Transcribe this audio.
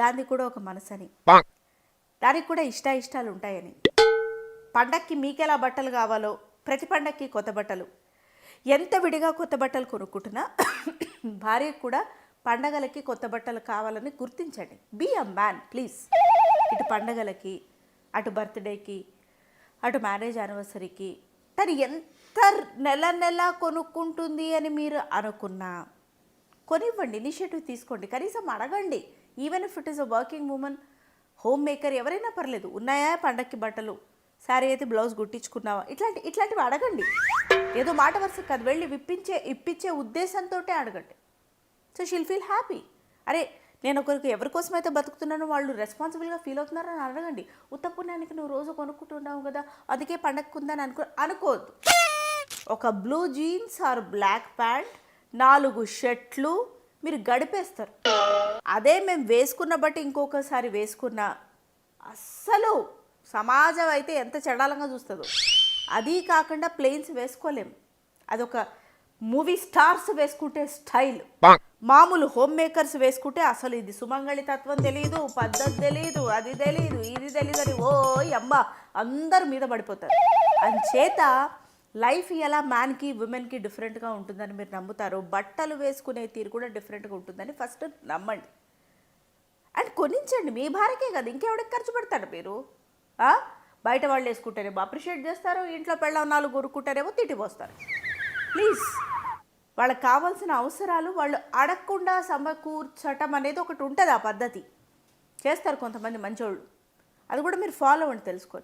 దానికి కూడా ఒక మనసని, దానికి కూడా ఇష్టాలు ఉంటాయని. పండక్కి మీకెలా బట్టలు కావాలో ప్రతి పండక్కి కొత్త బట్టలు, ఎంత విడిగా కొత్త బట్టలు కొనుక్కుంటున్నా భార్యకు కూడా పండగలకి కొత్త బట్టలు కావాలని గుర్తించండి. Be a man please. ఇటు పండగలకి, అటు బర్త్డేకి, అటు మ్యారేజ్ యానివర్సరీకి తను ఎంత నెల కొనుక్కుంటుంది అని మీరు అనుకున్నా కొనివ్వండి, ఇనిషియేటివ్ తీసుకోండి, కనీసం అడగండి. Even if it is a working women, home maker ఎవరైనా పర్లేదు, ఉన్నాయా పండక్కి బట్టలు, శారీ అయితే బ్లౌజ్ కుట్టించుకున్నావా, ఇట్లాంటివి అడగండి. ఏదో మాట వరుస కాదు, వెళ్ళి ఇప్పించే ఉద్దేశంతో అడగండి. So she'll feel happy. అరే నేను ఒకరికి ఎవరికోసమైతే బతుకుతున్నానో వాళ్ళు రెస్పాన్సిబుల్గా ఫీల్ అవుతున్నారని అడగండి. ఉత్త పుణ్యానికి నువ్వు రోజు కొనుక్కుంటున్నావు కదా అందుకే పండగకుందని అనుకోవద్దు. ఒక blue jeans or black pant, 4 షర్ట్లు మీరు గడిపేస్తారు. అదే మేము వేసుకున్న బట్టి ఇంకొకసారి వేసుకున్నా అస్సలు సమాజం అయితే ఎంత చండాలంగా చూస్తుందో. అది కాకుండా ప్లెయిన్స్ వేసుకోలేం. అదొక మూవీ స్టార్స్ వేసుకుంటే స్టైల్, మామూలు హోమ్ మేకర్స్ వేసుకుంటే అసలు ఇది సుమంగళి తత్వం తెలియదు, పద్ధతి తెలియదు, అది తెలియదు, ఇది తెలియదు అని ఓ అమ్మ అందరు మీద పడిపోతారు. అంచేత లైఫ్ ఎలా మ్యాన్కి ఉమెన్కి డిఫరెంట్గా ఉంటుందని మీరు నమ్ముతారు, బట్టలు వేసుకునే తీరు కూడా డిఫరెంట్గా ఉంటుందని ఫస్ట్ నమ్మండి. అండ్ కొనించండి. మీ భార్యకే కదా, ఇంకెవడికి ఖర్చు పెడతాడు మీరు? బయట వాళ్ళు వేసుకుంటారేమో అప్రిషియేట్ చేస్తారు, ఇంట్లో పెళ్ళం 4 కొరుక్కుంటారేమో తిట్టిపోస్తారు. ప్లీజ్, వాళ్ళకి కావాల్సిన అవసరాలు వాళ్ళు అడగకుండా సమకూర్చటం అనేది ఒకటి ఉంటుంది. ఆ పద్ధతి చేస్తారు కొంతమంది మంచోళ్ళు, అది కూడా మీరు ఫాలో అవ్వండి, తెలుసుకోండి.